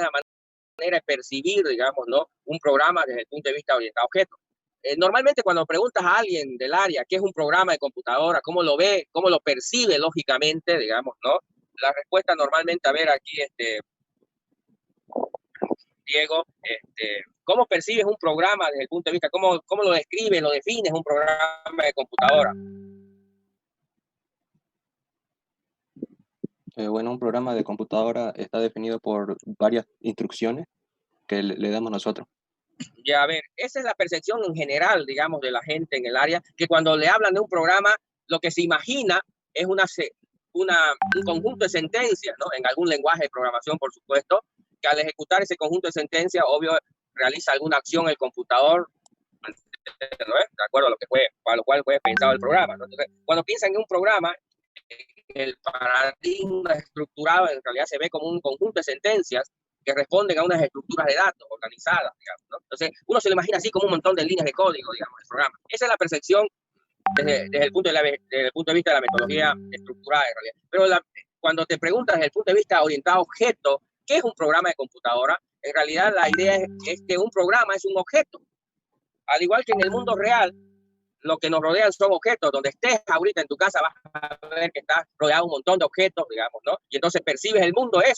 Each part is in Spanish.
la manera de percibir, digamos, ¿no? Un programa desde el punto de vista orientado a objetos. Normalmente cuando preguntas a alguien del área qué es un programa de computadora, cómo lo ve, cómo lo percibe lógicamente, digamos, ¿no? La respuesta normalmente, a ver aquí, Diego, ¿cómo percibes un programa desde el punto de vista, cómo lo describes, lo defines un programa de computadora? Bueno, un programa de computadora está definido por varias instrucciones que le damos nosotros. Ya, a ver, esa es la percepción en general, digamos, de la gente en el área, que cuando le hablan de un programa, lo que se imagina es un conjunto de sentencias, ¿no? En algún lenguaje de programación, por supuesto, que al ejecutar ese conjunto de sentencias, obvio, realiza alguna acción el computador, ¿no? De acuerdo a lo que para lo cual fue pensado el programa, ¿no? Entonces, cuando piensan en un programa, el paradigma estructurado en realidad se ve como un conjunto de sentencias que responden a unas estructuras de datos organizadas, digamos, ¿no? Entonces, uno se lo imagina así como un montón de líneas de código, digamos, del programa. Esa es la percepción desde el punto de vista de la metodología estructurada, en realidad. Pero cuando te preguntas desde el punto de vista orientado a objeto, ¿qué es un programa de computadora? En realidad, la idea es que un programa es un objeto. Al igual que en el mundo real, lo que nos rodean son objetos. Donde estés ahorita en tu casa vas a ver que estás rodeado de un montón de objetos, digamos, ¿no? Y entonces percibes el mundo de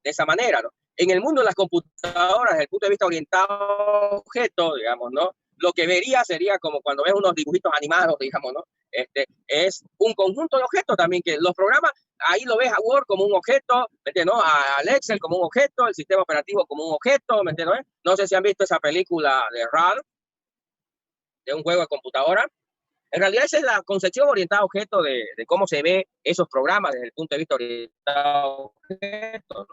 esa manera, ¿no? En el mundo de las computadoras, desde el punto de vista orientado a objetos, digamos, ¿no? Lo que vería sería como cuando ves unos dibujitos animados, digamos, ¿no? Es un conjunto de objetos también, que los programas, ahí lo ves a Word como un objeto, ¿me entiendes? ¿No? Al Excel como un objeto, el sistema operativo como un objeto, ¿me entiendes? No sé si han visto esa película de RAR, de un juego de computadora. En realidad esa es la concepción orientada a objetos de cómo se ve esos programas desde el punto de vista orientado a objetos,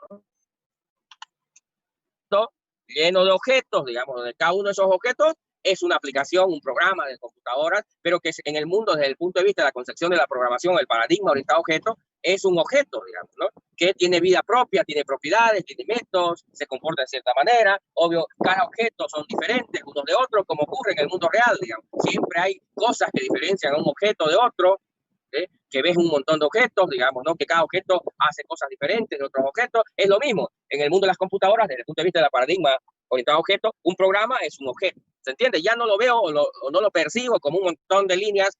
¿no? Lleno de objetos, digamos, donde cada uno de esos objetos es una aplicación, un programa de computadoras, pero que en el mundo, desde el punto de vista de la concepción de la programación, el paradigma orientado a objetos, es un objeto, digamos, ¿no? Que tiene vida propia, tiene propiedades, tiene métodos, se comporta de cierta manera. Obvio, cada objeto son diferentes unos de otros, como ocurre en el mundo real, digamos. Siempre hay cosas que diferencian a un objeto de otro, que ves un montón de objetos, digamos, ¿no? Que cada objeto hace cosas diferentes de otros objetos. Es lo mismo en el mundo de las computadoras, desde el punto de vista del paradigma orientado a objetos, un programa es un objeto. ¿Se entiende? Ya no lo veo o no lo percibo como un montón de líneas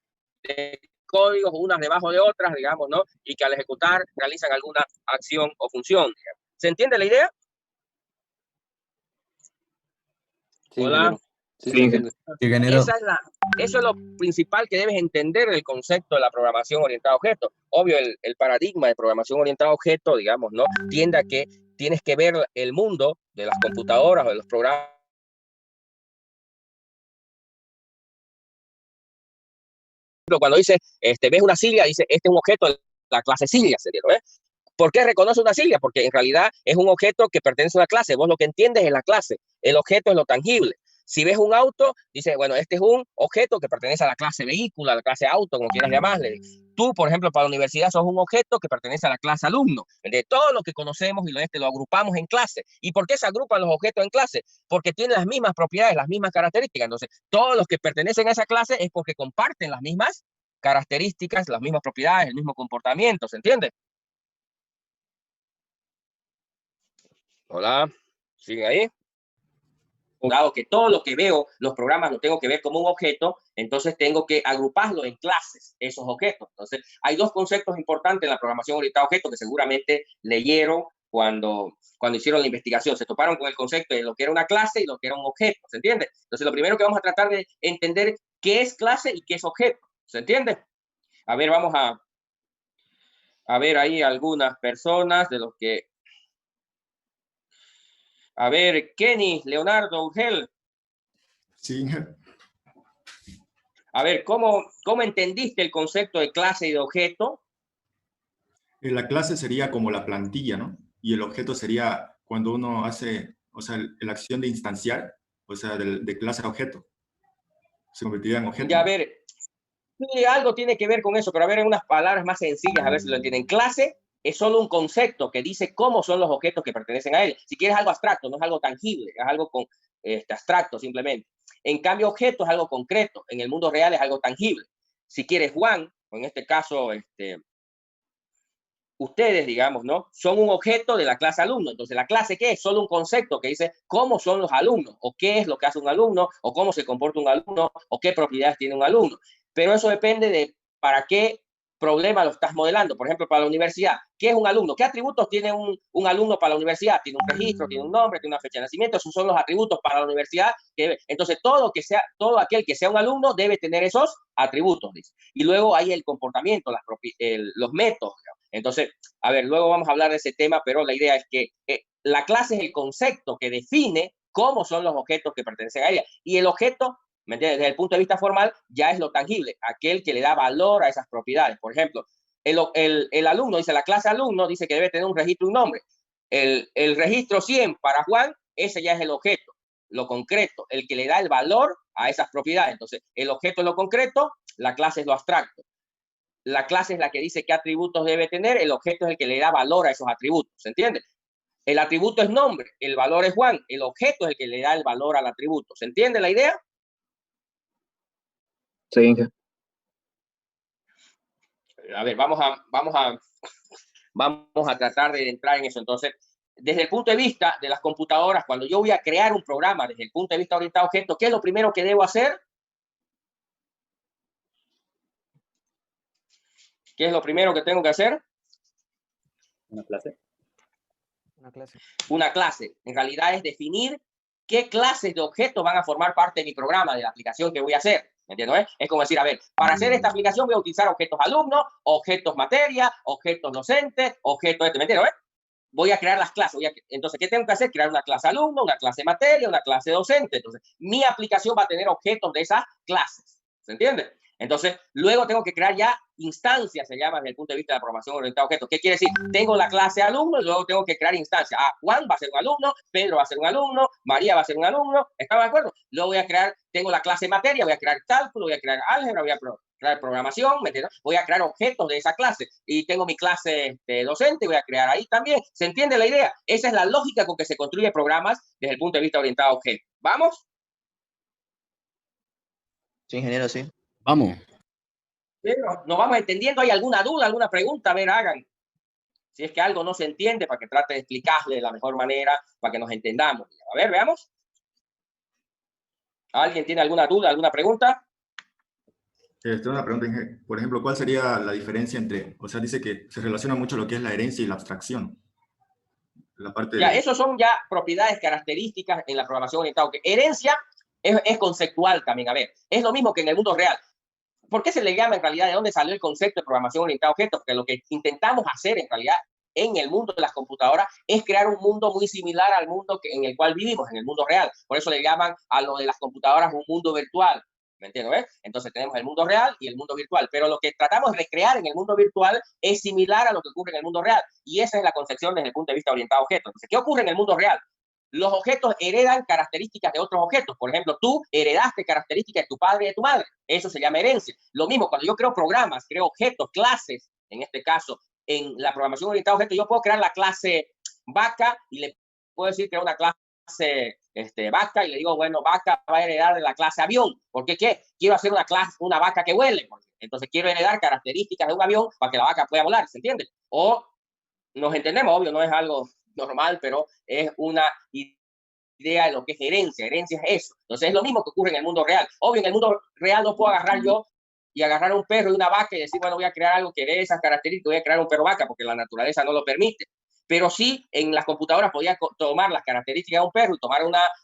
de códigos, unas debajo de otras, digamos, ¿no? Y que al ejecutar realizan alguna acción o función, digamos. ¿Se entiende la idea? Sí, Hola. ingeniero. Sí, se entiende. Ingeniero. Eso es lo principal que debes entender del concepto de la programación orientada a objetos. Obvio, el paradigma de programación orientada a objetos, digamos, ¿no? Tiende a que tienes que ver el mundo de las computadoras o de los programas. Cuando dice, ves una sigla, dice, este es un objeto de la clase sigla, ¿no? ¿Por qué reconoce una sigla? Porque en realidad es un objeto que pertenece a una clase. Vos lo que entiendes es la clase. El objeto es lo tangible. Si ves un auto, dices, bueno, este es un objeto que pertenece a la clase vehículo, a la clase auto, como quieras llamarle. Tú, por ejemplo, para la universidad sos un objeto que pertenece a la clase alumno. De todo lo que conocemos y lo agrupamos en clase. ¿Y por qué se agrupan los objetos en clase? Porque tienen las mismas propiedades, las mismas características. Entonces, todos los que pertenecen a esa clase es porque comparten las mismas características, las mismas propiedades, el mismo comportamiento, ¿se entiende? Hola, ¿siguen ahí? Dado que todo lo que veo, los programas lo tengo que ver como un objeto, entonces tengo que agruparlo en clases, esos objetos. Entonces, hay dos conceptos importantes en la programación orientada a objetos que seguramente leyeron cuando hicieron la investigación. Se toparon con el concepto de lo que era una clase y lo que era un objeto, ¿se entiende? Entonces, lo primero que vamos a tratar de entender qué es clase y qué es objeto, ¿se entiende? A ver, vamos a ver ahí algunas personas de los que... A ver, Kenny, Leonardo, Ugel. Sí. A ver, ¿cómo entendiste el concepto de clase y de objeto? La clase sería como la plantilla, ¿no? Y el objeto sería cuando uno hace, o sea, la acción de instanciar, o sea, de clase a objeto. Se convertiría en objeto. Ya, a ver, sí, algo tiene que ver con eso, pero a ver, en unas palabras más sencillas, a ver si lo entienden. Clase es solo un concepto que dice cómo son los objetos que pertenecen a él. Si quieres algo abstracto, no es algo tangible, es algo abstracto simplemente. En cambio, objeto es algo concreto. En el mundo real es algo tangible. Si quieres Juan, o en este caso, ustedes, digamos, ¿no? Son un objeto de la clase alumno. Entonces, ¿la clase qué es? Solo un concepto que dice cómo son los alumnos, o qué es lo que hace un alumno, o cómo se comporta un alumno, o qué propiedades tiene un alumno. Pero eso depende de para qué problema lo estás modelando. Por ejemplo, para la universidad, ¿qué es un alumno? ¿Qué atributos tiene un alumno para la universidad? Tiene un registro, tiene un nombre, tiene una fecha de nacimiento. Esos son los atributos para la universidad. Entonces, todo aquel que sea un alumno debe tener esos atributos, dice. Y luego hay el comportamiento, los métodos. Entonces, a ver, luego vamos a hablar de ese tema, pero la idea es que la clase es el concepto que define cómo son los objetos que pertenecen a ella. Y el objeto, ¿me entiendes? Desde el punto de vista formal, ya es lo tangible, aquel que le da valor a esas propiedades. Por ejemplo, el alumno, dice la clase alumno, dice que debe tener un registro y un nombre. El registro 100 para Juan, ese ya es el objeto, lo concreto, el que le da el valor a esas propiedades. Entonces, el objeto es lo concreto, la clase es lo abstracto. La clase es la que dice qué atributos debe tener, el objeto es el que le da valor a esos atributos, ¿se entiende? El atributo es nombre, el valor es Juan, el objeto es el que le da el valor al atributo, ¿se entiende la idea? Sí, Inge. A ver, vamos a tratar de entrar en eso. Entonces, desde el punto de vista de las computadoras, cuando yo voy a crear un programa desde el punto de vista orientado a objetos, ¿qué es lo primero que debo hacer? ¿Qué es lo primero que tengo que hacer? Una clase. Una clase. En realidad es definir qué clases de objetos van a formar parte de mi programa, de la aplicación que voy a hacer. ¿Me entiendes? Es como decir, a ver, para hacer esta aplicación voy a utilizar objetos alumnos, objetos materia, objetos docentes, objetos ¿me entiendes? Voy a crear las clases. Entonces, ¿qué tengo que hacer? Crear una clase alumno, una clase materia, una clase docente. Entonces, mi aplicación va a tener objetos de esas clases. ¿Se entiende? Entonces, luego tengo que crear ya instancias, se llama desde el punto de vista de la programación orientada a objetos. ¿Qué quiere decir? Tengo la clase alumno y luego tengo que crear instancias. Juan va a ser un alumno, Pedro va a ser un alumno, María va a ser un alumno. ¿Estamos de acuerdo? Luego voy a crear, tengo la clase materia, voy a crear cálculo, voy a crear álgebra, voy a crear programación, ¿me entiendes? Voy a crear objetos de esa clase. Y tengo mi clase de docente, voy a crear ahí también. ¿Se entiende la idea? Esa es la lógica con que se construyen programas desde el punto de vista orientado a objetos. ¿Vamos? Sí, ingeniero, sí. Vamos. ¿Nos vamos entendiendo? ¿Hay alguna duda, alguna pregunta? A ver, hagan. Si es que algo no se entiende, para que trate de explicarle de la mejor manera, para que nos entendamos. A ver, veamos. ¿Alguien tiene alguna duda, alguna pregunta? Tengo una pregunta, por ejemplo, ¿cuál sería la diferencia entre, o sea, dice que se relaciona mucho lo que es la herencia y la abstracción? La parte Ya, esos son ya propiedades características en la programación orientada. Herencia es conceptual también. A ver, es lo mismo que en el mundo real. ¿Por qué se le llama en realidad? ¿De dónde salió el concepto de programación orientada a objetos? Porque lo que intentamos hacer en realidad en el mundo de las computadoras es crear un mundo muy similar al mundo en el cual vivimos, en el mundo real. Por eso le llaman a lo de las computadoras un mundo virtual. ¿Me entiendes? Entonces tenemos el mundo real y el mundo virtual. Pero lo que tratamos de recrear en el mundo virtual es similar a lo que ocurre en el mundo real. Y esa es la concepción desde el punto de vista orientado a objetos. Entonces, ¿qué ocurre en el mundo real? Los objetos heredan características de otros objetos. Por ejemplo, tú heredaste características de tu padre y de tu madre. Eso se llama herencia. Lo mismo, cuando yo creo programas, creo objetos, clases, en este caso, en la programación orientada a objetos, yo puedo crear la clase vaca y le puedo decir que es una clase vaca y le digo, bueno, vaca va a heredar de la clase avión. ¿Por qué? ¿Qué? Quiero hacer una vaca que vuele. Entonces quiero heredar características de un avión para que la vaca pueda volar, ¿se entiende? O nos entendemos, obvio, no es algo normal, pero es una idea de lo que es herencia. Herencia es eso. Entonces es lo mismo que ocurre en el mundo real. Obvio, en el mundo real no puedo agarrar yo y agarrar un perro y una vaca y decir, bueno, voy a crear algo que herede esas características, voy a crear un perro vaca, porque la naturaleza no lo permite. Pero sí, en las computadoras podía tomar las características de un perro y tomar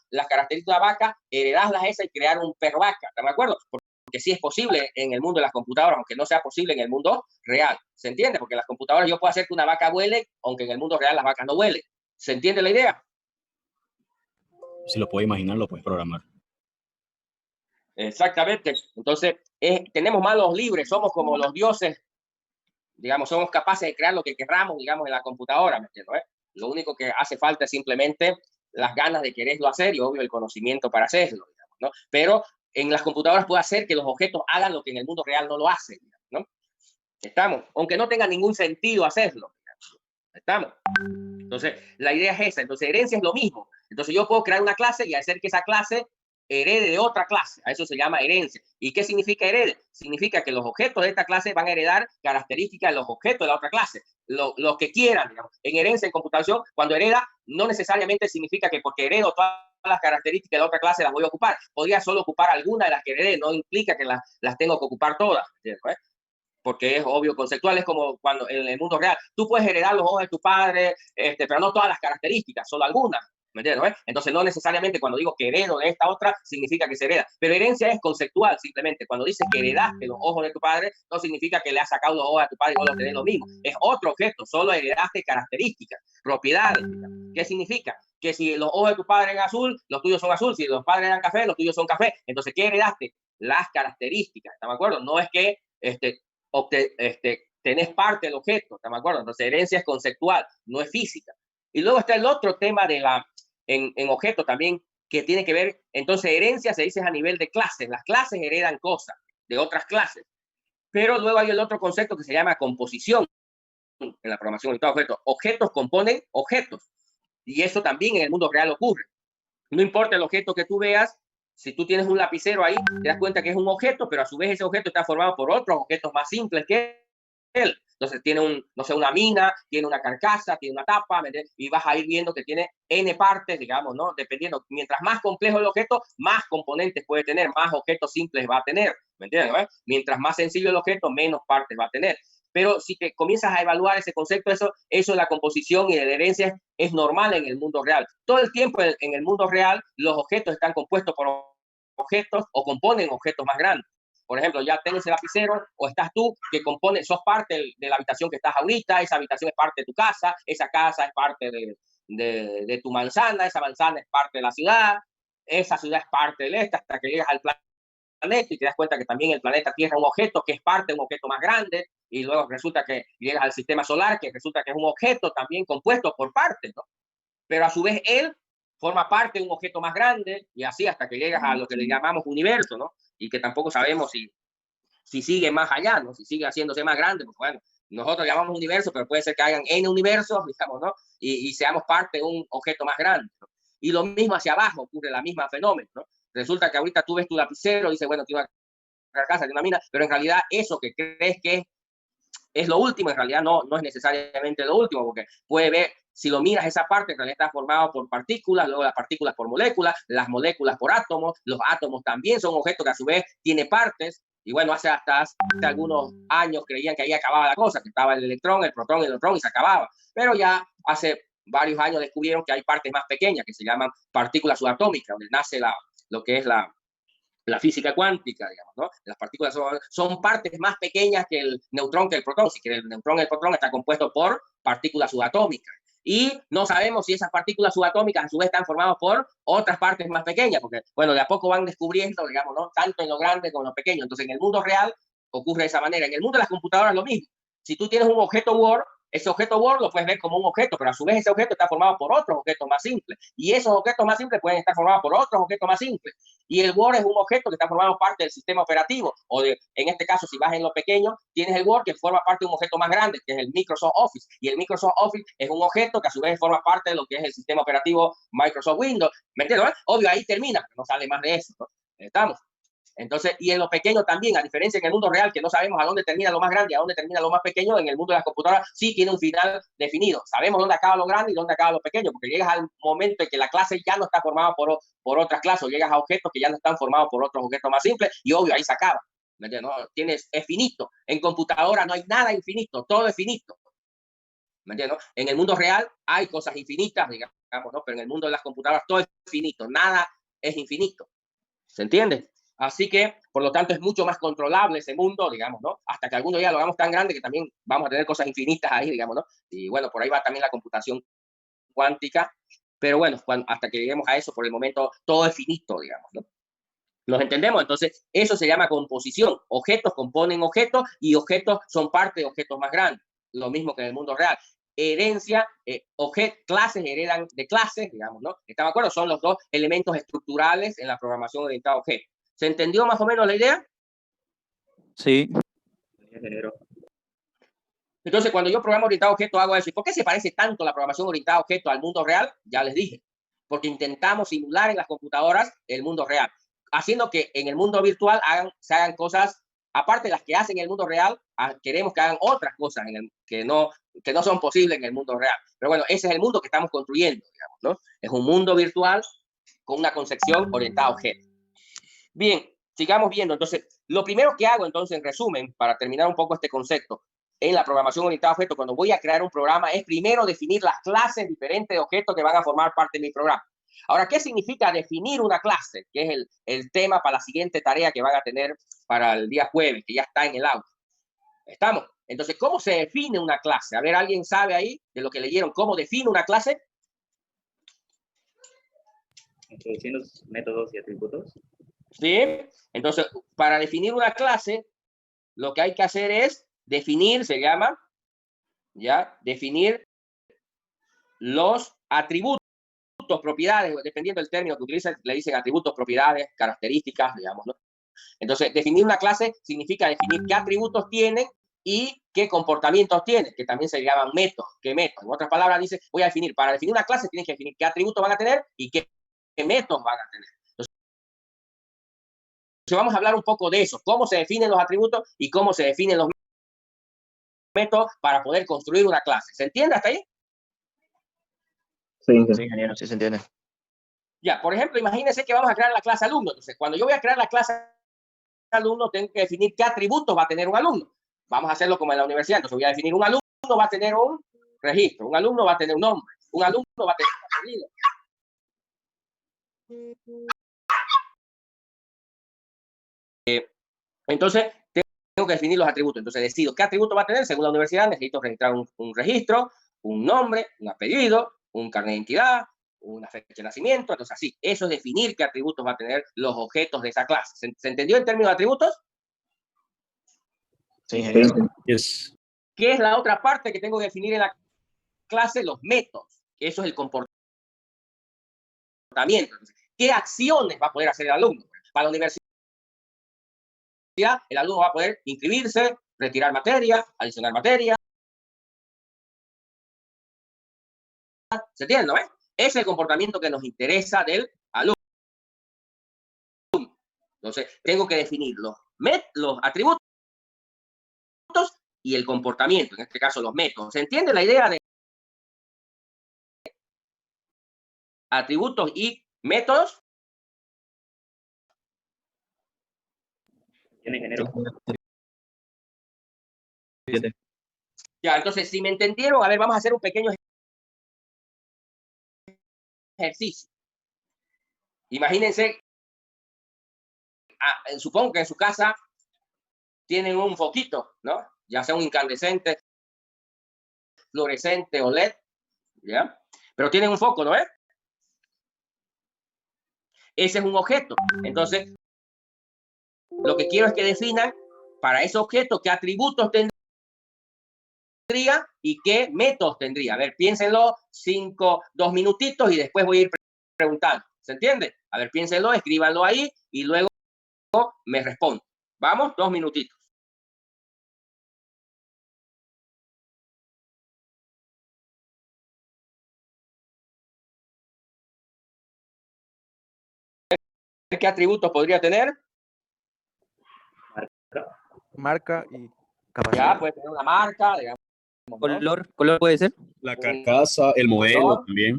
las características de una vaca, heredarlas esas y crear un perro vaca. ¿Están de acuerdo? Porque sí es posible en el mundo de las computadoras, aunque no sea posible en el mundo real. ¿Se entiende? Porque en las computadoras yo puedo hacer que una vaca vuele, aunque en el mundo real las vacas no vuelen. ¿Se entiende la idea? Si lo puedes imaginar, lo puedes programar. Exactamente. Entonces, tenemos manos libres, somos como los dioses, digamos, somos capaces de crear lo que querramos, digamos, en la computadora, ¿me entiendes? Lo único que hace falta es simplemente las ganas de quererlo hacer y, obvio, el conocimiento para hacerlo, digamos, ¿no? Pero en las computadoras puede hacer que los objetos hagan lo que en el mundo real no lo hacen, ¿no? Estamos, aunque no tenga ningún sentido hacerlo. Estamos. Entonces, la idea es esa. Entonces, herencia es lo mismo. Entonces, yo puedo crear una clase y hacer que esa clase herede de otra clase. A eso se llama herencia. ¿Y qué significa herede? Significa que los objetos de esta clase van a heredar características de los objetos de la otra clase. Lo que quieran, digamos. En herencia, en computación, cuando hereda, no necesariamente significa que porque heredo todas las características de la otra clase las voy a ocupar. Podría solo ocupar alguna de las que heredé, no implica que las tengo que ocupar todas. ¿Entiendes? Porque es obvio, conceptual, es como cuando en el mundo real, tú puedes heredar los ojos de tu padre, pero no todas las características, solo algunas. ¿Me entiendes? Entonces, no necesariamente cuando digo que heredo de esta otra, significa que se hereda. Pero herencia es conceptual, simplemente. Cuando dices que heredaste los ojos de tu padre, no significa que le has sacado los ojos a tu padre y no los tenés lo mismo. Es otro objeto, solo heredaste características, propiedades. ¿Qué significa? Que si los ojos de tu padre eran azul, los tuyos son azul. Si los padres eran café, los tuyos son café. Entonces, ¿qué heredaste? Las características. ¿Está de acuerdo? No es que tenés parte del objeto. ¿Está de acuerdo? Entonces, herencia es conceptual, no es física. Y luego está el otro tema de en objeto también, que tiene que ver, entonces herencia se dice a nivel de clases. Las clases heredan cosas de otras clases. Pero luego hay el otro concepto que se llama composición en la programación orientada a objetos. Objetos componen objetos. Y eso también en el mundo real ocurre. No importa el objeto que tú veas, si tú tienes un lapicero ahí, te das cuenta que es un objeto, pero a su vez ese objeto está formado por otros objetos más simples que él. Entonces tiene no sé, una mina, tiene una carcasa, tiene una tapa, y vas a ir viendo que tiene N partes, digamos, ¿no? Dependiendo, mientras más complejo el objeto, más componentes puede tener, más objetos simples va a tener, ¿me entiendes? ¿No? Mientras más sencillo el objeto, menos partes va a tener. Pero si te comienzas a evaluar ese concepto, eso de la composición y de la herencia es normal en el mundo real. Todo el tiempo en el mundo real, los objetos están compuestos por objetos o componen objetos más grandes. Por ejemplo, ya tienes el lapicero o estás tú que sos parte de la habitación que estás ahorita, esa habitación es parte de tu casa, esa casa es parte de tu manzana, esa manzana es parte de la ciudad, esa ciudad es parte del este, hasta que llegas al planeta y te das cuenta que también el planeta Tierra es un objeto que es parte de un objeto más grande, y luego resulta que llegas al sistema solar, que resulta que es un objeto también compuesto por partes, ¿no? Pero a su vez él forma parte de un objeto más grande, y así hasta que llegas a lo que le llamamos universo, ¿no? Y que tampoco sabemos si sigue más allá, ¿no? Si sigue haciéndose más grande, pues bueno, nosotros llamamos universo, pero puede ser que hayan N universos, digamos, ¿no? Y seamos parte de un objeto más grande, ¿no? Y lo mismo hacia abajo, ocurre la misma fenómeno, ¿no? Resulta que ahorita tú ves tu lapicero y dices, bueno, tiene una carcasa, tiene una mina, pero en realidad eso que crees que es lo último, en realidad no es necesariamente lo último, porque puede ver, si lo miras esa parte, en realidad está formado por partículas, luego las partículas por moléculas, las moléculas por átomos, los átomos también son objetos que a su vez tiene partes, y bueno, hasta algunos años creían que ahí acababa la cosa, que estaba el electrón, el protón, el neutrón y se acababa, pero ya hace varios años descubrieron que hay partes más pequeñas que se llaman partículas subatómicas, donde nace lo que es la física cuántica, digamos, ¿no? Las partículas son partes más pequeñas que el neutrón, que el protón. Si que el neutrón y el protón está compuesto por partículas subatómicas. Y no sabemos si esas partículas subatómicas a su vez están formadas por otras partes más pequeñas, porque, bueno, de a poco van descubriendo, digamos, ¿no? Tanto en lo grande como en lo pequeño. Entonces, en el mundo real ocurre de esa manera. En el mundo de las computadoras es lo mismo. Si tú tienes un objeto Word, ese objeto Word lo puedes ver como un objeto, pero a su vez ese objeto está formado por otros objetos más simples. Y esos objetos más simples pueden estar formados por otros objetos más simples. Y el Word es un objeto que está formado parte del sistema operativo. En este caso, si vas en lo pequeño, tienes el Word que forma parte de un objeto más grande, que es el Microsoft Office. Y el Microsoft Office es un objeto que a su vez forma parte de lo que es el sistema operativo Microsoft Windows. ¿Me entiendes? Obvio, ahí termina, no sale más de eso, ¿no? Estamos. Entonces, y en lo pequeño también, a diferencia en el mundo real, que no sabemos a dónde termina lo más grande y a dónde termina lo más pequeño, en el mundo de las computadoras sí tiene un final definido. Sabemos dónde acaba lo grande y dónde acaba lo pequeño, porque llegas al momento en que la clase ya no está formada por otras clases, o llegas a objetos que ya no están formados por otros objetos más simples, y obvio, ahí se acaba. ¿Me entiendes? ¿No? Es finito. En computadora no hay nada infinito, todo es finito. ¿Me entiendes? En el mundo real hay cosas infinitas, digamos, ¿no? Pero en el mundo de las computadoras todo es finito, nada es infinito. ¿Se entiende? Así que, por lo tanto, es mucho más controlable ese mundo, digamos, ¿no? Hasta que algún día lo hagamos tan grande que también vamos a tener cosas infinitas ahí, digamos, ¿no? Y bueno, por ahí va también la computación cuántica. Pero bueno, hasta que lleguemos a eso, por el momento, todo es finito, digamos, ¿no? ¿Nos entendemos? Entonces, eso se llama composición. Objetos componen objetos y objetos son parte de objetos más grandes. Lo mismo que en el mundo real. Herencia, clases heredan de clases, digamos, ¿no? ¿Están de acuerdo? Son los dos elementos estructurales en la programación orientada a objetos. ¿Se entendió más o menos la idea? Sí. Entonces, cuando yo programo orientado a objetos, hago eso. ¿Y por qué se parece tanto la programación orientada a objetos al mundo real? Ya les dije. porque intentamos simular en las computadoras el mundo real, haciendo que en el mundo virtual se hagan cosas, aparte de las que hacen en el mundo real, queremos que hagan otras cosas que no son posibles en el mundo real. Pero bueno, ese es el mundo que estamos construyendo, digamos, ¿no? Es un mundo virtual con una concepción orientada a objetos. Bien, sigamos viendo. Entonces, lo primero que hago, entonces, en resumen, para terminar un poco este concepto, en la programación orientada a objetos, cuando voy a crear un programa, es primero definir las clases diferentes de objetos que van a formar parte de mi programa. Ahora, ¿qué significa definir una clase? Que es el tema para la siguiente tarea que van a tener para el día jueves, que ya está en el auto. ¿Estamos? Entonces, ¿cómo se define una clase? A ver, ¿alguien sabe ahí de lo que leyeron? ¿Cómo define una clase? Introduciendo métodos y atributos. ¿Sí? Entonces, para definir una clase, lo que hay que hacer es definir, se llama, ¿ya? Definir los atributos, propiedades, dependiendo del término que utilicen, le dicen atributos, propiedades, características, digamos, ¿no? Entonces, definir una clase significa definir qué atributos tienen y qué comportamientos tienen, que también se llaman métodos. ¿Qué métodos? En otras palabras, dice, voy a definir, para definir una clase tienes que definir qué atributos van a tener y qué métodos van a tener. Entonces, vamos a hablar un poco de eso, cómo se definen los atributos y cómo se definen los métodos para poder construir una clase. ¿Se entiende hasta ahí? Sí, ingeniero, sí se entiende. Ya, por ejemplo, imagínense que vamos a crear la clase alumno. Entonces, cuando yo voy a crear la clase alumno, tengo que definir qué atributos va a tener un alumno. Vamos a hacerlo como en la universidad. Entonces, voy a definir un alumno, va a tener un registro, un alumno va a tener un nombre, un alumno va a tener un apellido. Entonces, tengo que definir los atributos. Entonces, decido qué atributo va a tener. Según la universidad, necesito registrar un registro, un nombre, un apellido, un carnet de identidad, una fecha de nacimiento. Entonces, así, eso es definir qué atributos va a tener los objetos de esa clase. ¿Se entendió en términos de atributos? Sí, ingeniero. Yes. ¿Qué es la otra parte que tengo que definir en la clase? Los métodos. Eso es el comportamiento. Entonces, ¿qué acciones va a poder hacer el alumno? Para la universidad, el alumno va a poder inscribirse, retirar materia, adicionar materia. ¿Se entiende, no? Ese es el comportamiento que nos interesa del alumno. Entonces, tengo que definir los atributos y el comportamiento, en este caso los métodos. ¿Se entiende la idea de atributos y métodos? ¿Tiene ingeniero? Ya, entonces, si me entendieron, a ver, vamos a hacer un pequeño ejercicio. Imagínense, supongo que en su casa tienen un foquito, ¿no? Ya sea un incandescente, fluorescente o LED, ¿ya? Pero tienen un foco, ¿no es? Ese es un objeto. Entonces, lo que quiero es que definan para ese objeto qué atributos tendría y qué métodos tendría. A ver, piénsenlo 2 minutitos y después voy a ir preguntando. ¿Se entiende? A ver, piénsenlo, escríbanlo ahí y luego me respondo. Vamos, 2 minutitos. ¿Qué atributos podría tener? Marca y capacidad. Ya, puede tener una marca, digamos, ¿no? Color puede ser. La carcasa, el modelo color. también.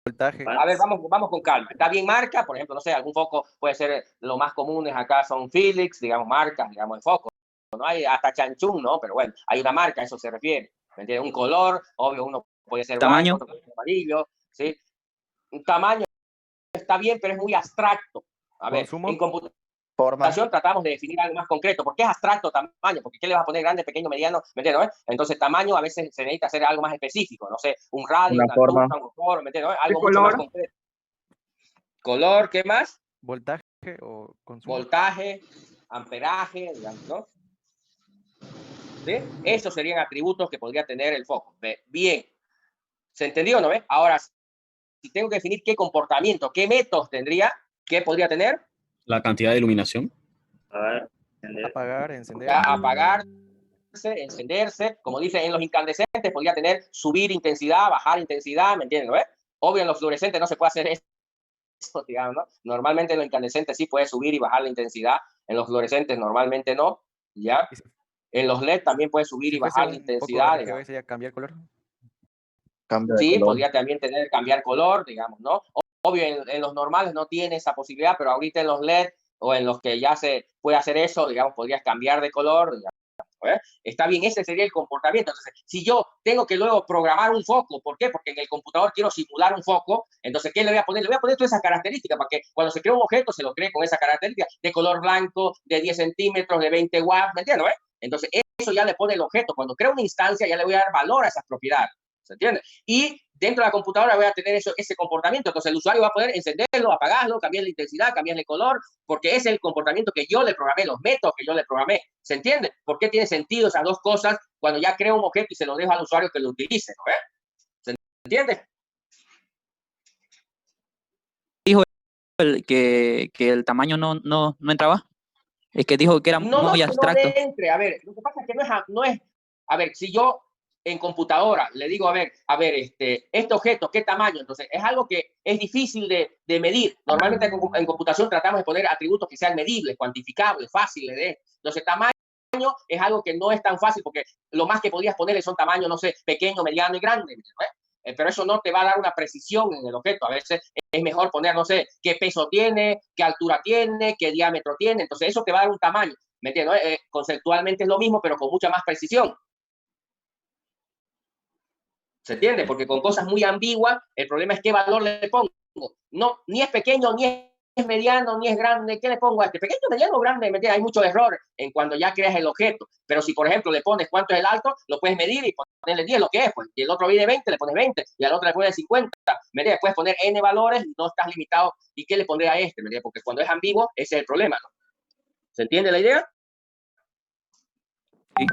Voltaje. A ver, vamos con calma. Está bien marca, por ejemplo, no sé, algún foco puede ser, lo más comunes acá son Philips, digamos, marcas, digamos, de foco. No hay hasta Chanchun, ¿no? Pero bueno, hay una marca, a eso se refiere. ¿Me entiendes? Un color, obvio, uno puede ser Tamaño. blanco, otro puede ser amarillo, ¿sí? Un tamaño está bien, pero es muy abstracto. A ver, Consumo. en computación Forma. tratamos de definir algo más concreto. ¿Por qué es abstracto tamaño? Porque ¿qué le vas a poner? Grande, pequeño, mediano, ¿me entiendes? Entonces, tamaño a veces se necesita hacer algo más específico. No sé, un radio, Una forma. altura, un color, ¿me entiendes? Algo mucho más concreto. Color, ¿qué más? Voltaje o consumo. Voltaje, amperaje, digamos, ¿no? ¿Sí? Esos serían atributos que podría tener el foco. Bien. ¿Se entendió, no ves? Ahora, si tengo que definir qué comportamiento, qué métodos tendría, ¿qué podría tener? La cantidad de iluminación. Apagar, encender. Ya, apagarse, encenderse. Como dice en los incandescentes, podría tener subir intensidad, bajar intensidad, ¿me entiendes? ¿No ves? Obvio, en los fluorescentes no se puede hacer eso, digamos, ¿no? Normalmente en los incandescentes sí puedes subir y bajar la intensidad, en los fluorescentes normalmente no, ¿ya? Y En los LED también puedes subir si y fuese bajar la un poco intensidad, RGB, digamos. ¿sería cambiar color? Cambio de Sí, color. podría también cambiar color, digamos, ¿no? Obvio, en los normales no tiene esa posibilidad, pero ahorita en los LED o en los que ya se puede hacer eso, digamos, podrías cambiar de color, digamos, ¿eh? Está bien, ese sería el comportamiento. Entonces, si yo tengo que luego programar un foco, ¿por qué? Porque en el computador quiero simular un foco, entonces, ¿qué le voy a poner? Le voy a poner todas esas características para que cuando se crea un objeto se lo cree con esa característica de color blanco, de 10 centímetros, de 20 watts, ¿me entiendes? Entonces, eso ya le pone el objeto. Cuando creo una instancia, ya le voy a dar valor a esas propiedades. ¿Se entiende? Y dentro de la computadora voy a tener ese comportamiento. Entonces el usuario va a poder encenderlo, apagarlo, cambiar la intensidad, cambiarle color, porque ese es el comportamiento que yo le programé, los métodos que yo le programé. ¿Se entiende? ¿Por qué tiene sentido esas dos cosas cuando ya creo un objeto y se lo dejo al usuario que lo utilice? ¿No? ¿Se entiende? Dijo que el tamaño no entraba. Es que dijo que era No, muy que no abstracto. le entre. A ver, lo que pasa es que no es, a ver, si yo en computadora le digo, a ver, este objeto, ¿qué tamaño? Entonces, es algo que es difícil de medir. Normalmente en computación tratamos de poner atributos que sean medibles, cuantificables, fáciles de. Entonces, tamaño es algo que no es tan fácil porque lo más que podrías ponerle son tamaños, no sé, pequeño, mediano y grande, ¿no? Pero eso no te va a dar una precisión en el objeto. A veces es mejor poner, no sé, qué peso tiene, qué altura tiene, qué diámetro tiene. Entonces, eso te va a dar un tamaño. ¿Me entiendes? Conceptualmente es lo mismo, pero con mucha más precisión. ¿Se entiende? Porque con cosas muy ambiguas, el problema es qué valor le pongo. No, ni es pequeño, ni es mediano, ni es grande. ¿Qué le pongo a este? Pequeño, mediano o grande, ¿me entiendes? Hay mucho error en cuando ya creas el objeto. Pero si, por ejemplo, le pones cuánto es el alto, lo puedes medir y ponerle 10, lo que es. Pues. Y el otro mide 20, le pones 20. Y al otro le pones 50. ¿Me entiendes? Puedes poner N valores y no estás limitado. ¿Y qué le pondré a este? ¿Me entiendes? Porque cuando es ambiguo, ese es el problema, ¿no? ¿Se entiende la idea? Sí.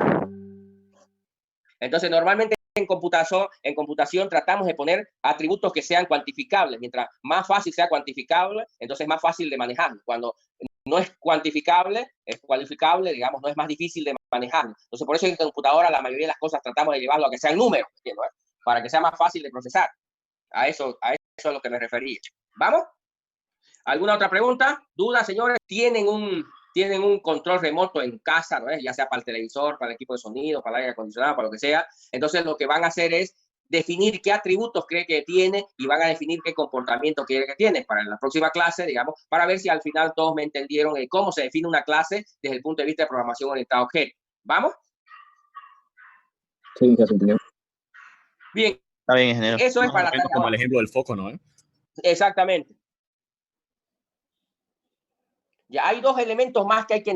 Entonces, normalmente en computación tratamos de poner atributos que sean cuantificables. Mientras más fácil sea cuantificable, entonces es más fácil de manejar. Cuando no es cuantificable, es cualificable, digamos, no es más difícil de manejar. Entonces, por eso en computadora la mayoría de las cosas tratamos de llevarlo a que sean números, ¿entiendes? Para que sea más fácil de procesar. A eso es a lo que me refería. ¿Vamos? ¿Alguna otra pregunta? ¿Dudas, señores? ¿Tienen un control remoto en casa, ¿no? Ya sea para el televisor, para el equipo de sonido, para el aire acondicionado, para lo que sea? Entonces lo que van a hacer es definir qué atributos cree que tiene y van a definir qué comportamiento quiere que tiene para la próxima clase, digamos, para ver si al final todos me entendieron cómo se define una clase desde el punto de vista de programación orientada a objetos. ¿Vamos? Sí, ya se entendió. Bien. Está bien, ingeniero. Eso es para la tarea. Como el ejemplo del foco, ¿no? Exactamente. Ya hay dos elementos más que hay que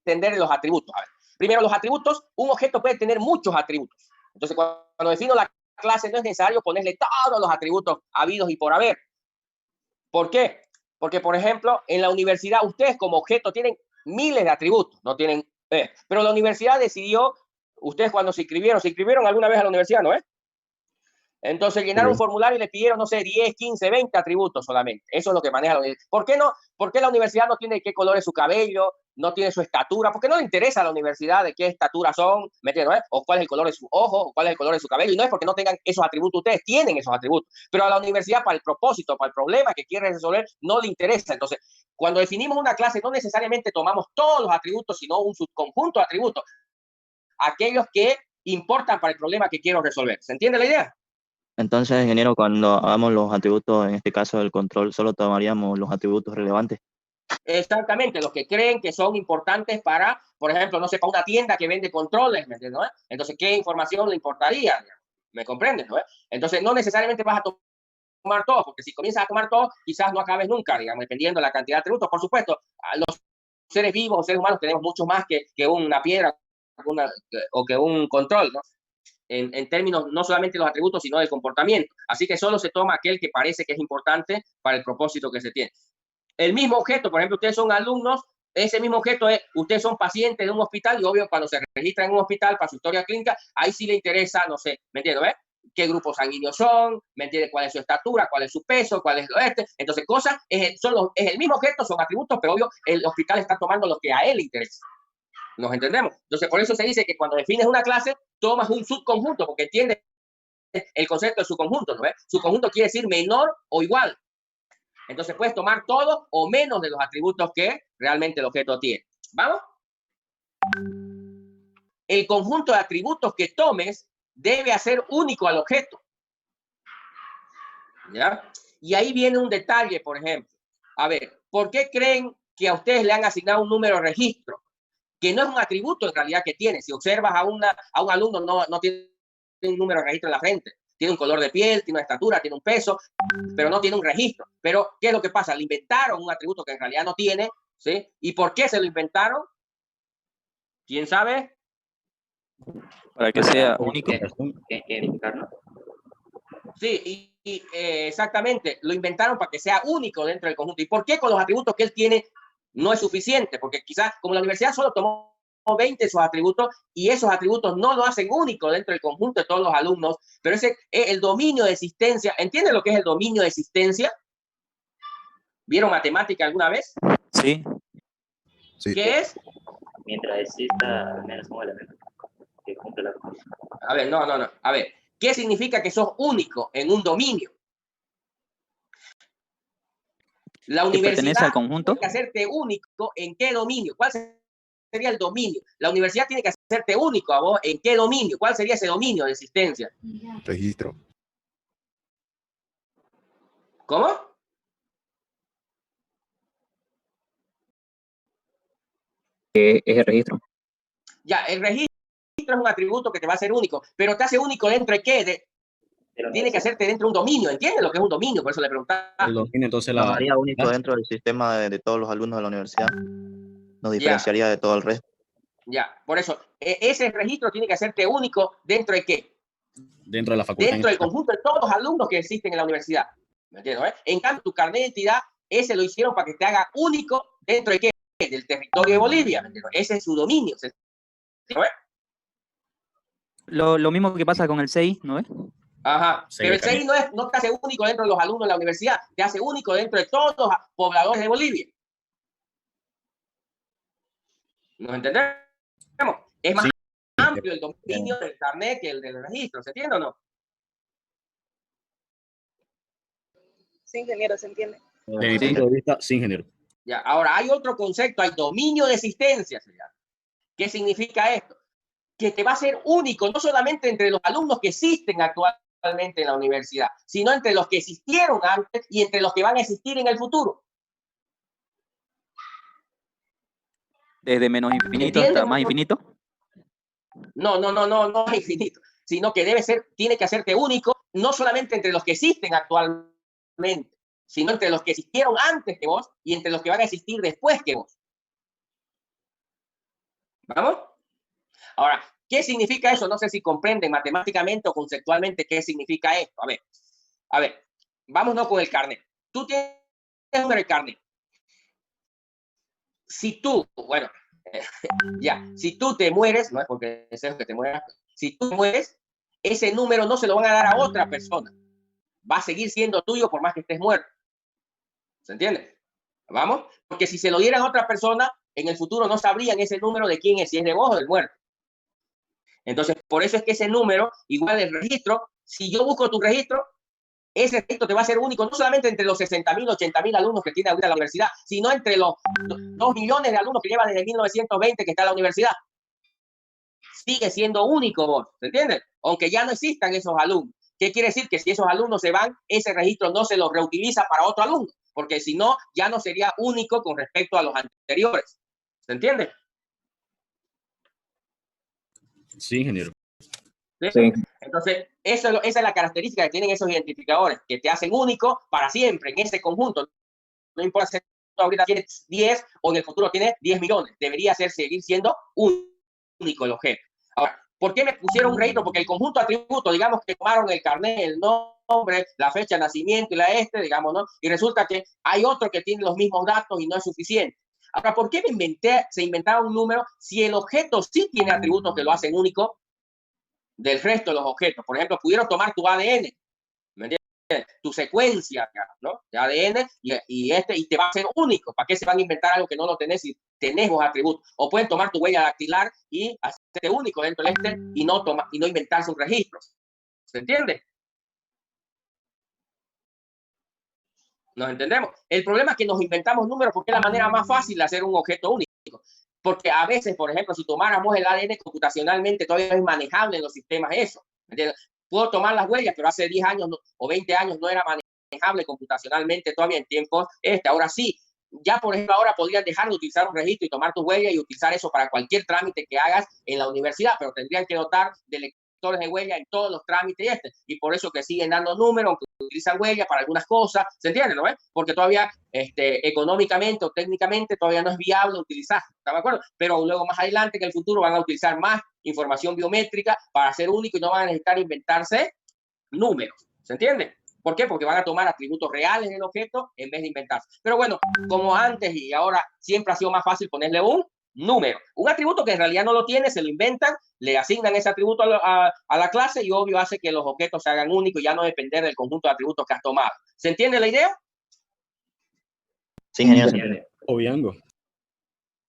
entender en los atributos. A ver, primero, los atributos. Un objeto puede tener muchos atributos. Entonces, cuando defino la clase, no es necesario ponerle todos los atributos habidos y por haber. ¿Por qué? Porque, por ejemplo, en la universidad, ustedes como objeto tienen miles de atributos. No tienen, pero la universidad decidió, ustedes cuando se inscribieron alguna vez a la universidad, ¿no? Entonces llenaron un formulario y le pidieron, no sé, 10, 15, 20 atributos solamente. Eso es lo que maneja la universidad. ¿Por qué no? ¿Por qué la universidad no tiene qué color es su cabello? No tiene su estatura. ¿Por qué no le interesa a la universidad de qué estatura son? ¿Me entiendes? O cuál es el color de su ojo, o cuál es el color de su cabello. Y no es porque no tengan esos atributos. Ustedes tienen esos atributos. Pero a la universidad, para el propósito, para el problema que quiere resolver, no le interesa. Entonces, cuando definimos una clase, no necesariamente tomamos todos los atributos, sino un subconjunto de atributos. Aquellos que importan para el problema que quiero resolver. ¿Se entiende la idea? Entonces, ingeniero, cuando hagamos los atributos, en este caso del control, solo tomaríamos los atributos relevantes. Exactamente, los que creen que son importantes para, por ejemplo, no sé, para una tienda que vende controles, ¿me entiendes? ¿No? Entonces, ¿qué información le importaría? ¿Me comprendes? ¿No? Entonces, no necesariamente vas a tomar todo, porque si comienzas a tomar todo, quizás no acabes nunca, digamos, dependiendo de la cantidad de atributos. Por supuesto, los seres vivos o seres humanos tenemos mucho más que una piedra o que un control, ¿no? En términos no solamente de los atributos, sino del comportamiento. Así que solo se toma aquel que parece que es importante para el propósito que se tiene. El mismo objeto, por ejemplo, ustedes son alumnos, ese mismo objeto es, ustedes son pacientes de un hospital y obvio cuando se registran en un hospital para su historia clínica, ahí sí le interesa, no sé, ¿me entiendes? ¿Qué grupos sanguíneos son? ¿Me entiendes? ¿Cuál es su estatura? ¿Cuál es su peso? ¿Cuál es lo este? Entonces, cosas, es el mismo objeto, son atributos, pero obvio, el hospital está tomando lo que a él le interesa. ¿Nos entendemos? Entonces, por eso se dice que cuando defines una clase, tomas un subconjunto, porque entiendes el concepto de su conjunto, ¿no ves? Su conjunto quiere decir menor o igual. Entonces puedes tomar todo o menos de los atributos que realmente el objeto tiene. ¿Vamos? El conjunto de atributos que tomes debe hacer único al objeto. ¿Ya? Y ahí viene un detalle, por ejemplo. A ver, ¿por qué creen que a ustedes le han asignado un número de registro? Que no es un atributo en realidad que tiene. Si observas a un alumno, no tiene un número de registro en la frente. Tiene un color de piel, tiene una estatura, tiene un peso, pero no tiene un registro. Pero, ¿qué es lo que pasa? Le inventaron un atributo que en realidad no tiene, ¿sí? ¿Y por qué se lo inventaron? ¿Quién sabe? Para que sea único. ¿Qué identificarlo? Sí, exactamente. Lo inventaron para que sea único dentro del conjunto. ¿Y por qué con los atributos que él tiene no es suficiente? Porque quizás, como la universidad solo tomó 20 de sus atributos, y esos atributos no lo hacen único dentro del conjunto de todos los alumnos, pero ese es el dominio de existencia. ¿Entienden lo que es el dominio de existencia? ¿Vieron matemática alguna vez? Sí. ¿Qué es? Mientras exista al menos un elemento que cumple la condición. A ver, no. A ver, ¿qué significa que sos único en un dominio? La ¿Que pertenece universidad al conjunto? tiene que hacerte único en qué dominio. ¿Cuál sería el dominio? La universidad tiene que hacerte único a vos en qué dominio. ¿Cuál sería ese dominio de existencia? Registro. ¿Cómo? Que es el registro. Ya, el registro es un atributo que te va a hacer único, pero te hace único dentro de qué? Tiene que hacerte dentro de un dominio. ¿Entiendes lo que es un dominio? Por eso le preguntaba. El dominio, entonces Nos haría único dentro del sistema de todos los alumnos de la universidad. Nos diferenciaría de todo el resto. Ya, por eso, ese registro tiene que hacerte único dentro de qué? Dentro de la facultad. Dentro del conjunto de todos los alumnos que existen en la universidad. ¿Me entiendes? En cambio, tu carnet de identidad, ese lo hicieron para que te haga único dentro de qué? Del territorio de Bolivia. ¿Me entiendes? Ese es su dominio. ¿No ves? Lo mismo que pasa con el CI, ¿no es? Ajá. Sí, pero el CI no te hace único dentro de los alumnos de la universidad, te hace único dentro de todos los pobladores de Bolivia. ¿Nos entendemos? Es más amplio el dominio del carnet que el del registro, ¿se entiende o no? Sí, ingeniero, ¿se entiende? Desde mi punto de vista, sí, ingeniero. Ya, ahora hay otro concepto, hay dominio de existencia, se llama. ¿Qué significa esto? Que te va a ser único, no solamente entre los alumnos que existen actualmente en la universidad, sino entre los que existieron antes y entre los que van a existir en el futuro. Desde menos infinito hasta más infinito. No es infinito, sino que tiene que hacerte único, no solamente entre los que existen actualmente, sino entre los que existieron antes que vos y entre los que van a existir después que vos. ¿Vamos? Ahora, ¿qué significa eso? No sé si comprenden matemáticamente o conceptualmente qué significa esto. A ver, vámonos con el carnet. Tú tienes el carnet. Si tú, bueno, si tú te mueres, no es porque deseo que te mueras, si tú mueres, ese número no se lo van a dar a otra persona. Va a seguir siendo tuyo por más que estés muerto. ¿Se entiende? ¿Vamos? Porque si se lo dieran a otra persona, en el futuro no sabrían ese número de quién es, si es de vos o del muerto. Entonces, por eso es que ese número, igual el registro, si yo busco tu registro, ese registro te va a ser único, no solamente entre los 60.000, 80.000 alumnos que tiene ahorita la universidad, sino entre los 2 millones de alumnos que llevan desde 1920 que está en la universidad. Sigue siendo único vos, ¿se entiende? Aunque ya no existan esos alumnos. ¿Qué quiere decir? Que si esos alumnos se van, ese registro no se lo reutiliza para otro alumno, porque si no, ya no sería único con respecto a los anteriores. ¿Se entiende? Sí, ingeniero. ¿Sí? Entonces, esa es la característica que tienen esos identificadores, que te hacen único para siempre en ese conjunto. No importa si ahorita tienes 10 o en el futuro tienes 10 millones. Debería seguir siendo único el objeto. Ahora, ¿por qué me pusieron un registro? Porque el conjunto de atributos, digamos que tomaron el carnet, el nombre, la fecha de nacimiento y digamos, ¿no? Y resulta que hay otro que tiene los mismos datos y no es suficiente. Ahora, ¿por qué se inventaron un número si el objeto sí tiene atributos que lo hacen único del resto de los objetos? Por ejemplo, pudieron tomar tu ADN, ¿me entiendes? Tu secuencia, ¿no? De ADN y te va a ser único. ¿Para qué se van a inventar algo que no lo tenés si tenés vos atributos? O pueden tomar tu huella dactilar y hacerte único dentro de y no inventarse un registro. ¿Se entiende? ¿Nos entendemos? El problema es que nos inventamos números porque es la manera más fácil de hacer un objeto único. Porque a veces, por ejemplo, si tomáramos el ADN computacionalmente, todavía no es manejable en los sistemas eso. ¿Entiendes? Puedo tomar las huellas, pero hace 10 años o 20 años no era manejable computacionalmente todavía en tiempos Ahora sí. Ya, por ejemplo, ahora podrían dejar de utilizar un registro y tomar tu huella y utilizar eso para cualquier trámite que hagas en la universidad, pero tendrían que dotar de lectores de huella en todos los trámites y por eso que siguen dando números, aunque utilizan huella para algunas cosas, ¿se entiende, no? Porque todavía económicamente o técnicamente todavía no es viable utilizar, ¿está de acuerdo? Pero luego más adelante en el futuro van a utilizar más información biométrica para ser único y no van a necesitar inventarse números, ¿se entiende? ¿Por qué? Porque van a tomar atributos reales del objeto en vez de inventarse. Pero bueno, como antes y ahora siempre ha sido más fácil ponerle un número. Un atributo que en realidad no lo tiene, se lo inventan, le asignan ese atributo a la clase y obvio hace que los objetos se hagan únicos y ya no depender del conjunto de atributos que has tomado. ¿Se entiende la idea? Sí, genial. Obviando.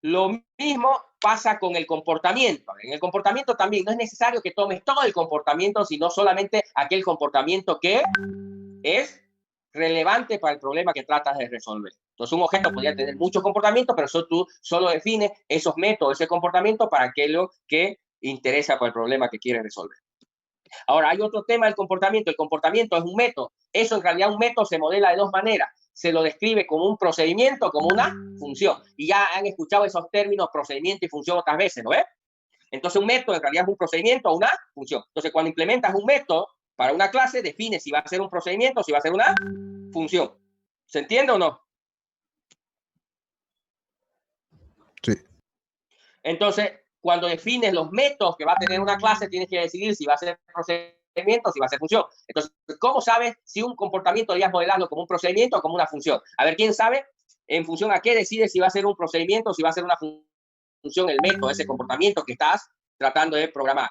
Lo mismo pasa con el comportamiento. En el comportamiento también no es necesario que tomes todo el comportamiento, sino solamente aquel comportamiento que es relevante para el problema que tratas de resolver. Entonces, un objeto podría tener muchos comportamientos, pero tú solo defines esos métodos, ese comportamiento para aquello que interesa para el problema que quieres resolver. Ahora, hay otro tema del comportamiento. El comportamiento es un método. Eso, en realidad, un método se modela de dos maneras. Se lo describe como un procedimiento, como una función. Y ya han escuchado esos términos, procedimiento y función, otras veces, ¿no ves? Entonces, un método en realidad es un procedimiento o una función. Entonces, cuando implementas un método para una clase, define si va a ser un procedimiento o si va a ser una función. ¿Se entiende o no? Sí. Entonces, cuando defines los métodos que va a tener una clase, tienes que decidir si va a ser procedimiento o si va a ser función. Entonces, ¿cómo sabes si un comportamiento deberías modelarlo como un procedimiento o como una función? A ver, ¿quién sabe en función a qué decides si va a ser un procedimiento o si va a ser una función el método, ese comportamiento que estás tratando de programar?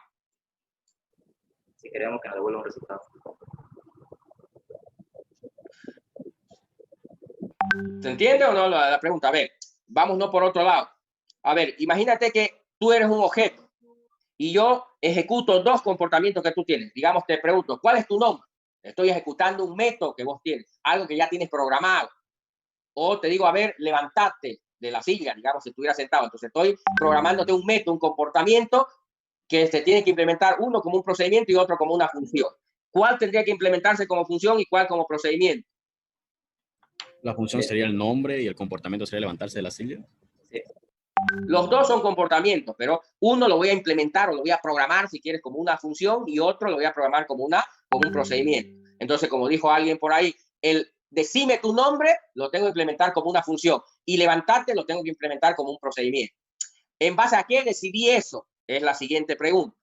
Si queremos que nos devuelva un resultado. ¿Se entiende o no la pregunta? A ver, vámonos por otro lado. A ver, imagínate que tú eres un objeto y yo ejecuto dos comportamientos que tú tienes. Digamos, te pregunto, ¿cuál es tu nombre? Estoy ejecutando un método que vos tienes, algo que ya tienes programado. O te digo, a ver, levantarte de la silla, digamos, si estuvieras sentado. Entonces estoy programándote un método, un comportamiento que se tiene que implementar uno como un procedimiento y otro como una función. ¿Cuál tendría que implementarse como función y cuál como procedimiento? La función sería el nombre y el comportamiento sería levantarse de la silla. Sí. Los dos son comportamientos, pero uno lo voy a implementar o lo voy a programar, si quieres, como una función y otro lo voy a programar como un procedimiento. Entonces, como dijo alguien por ahí, el decime tu nombre lo tengo que implementar como una función y levantarte lo tengo que implementar como un procedimiento. ¿En base a qué decidí eso? Es la siguiente pregunta.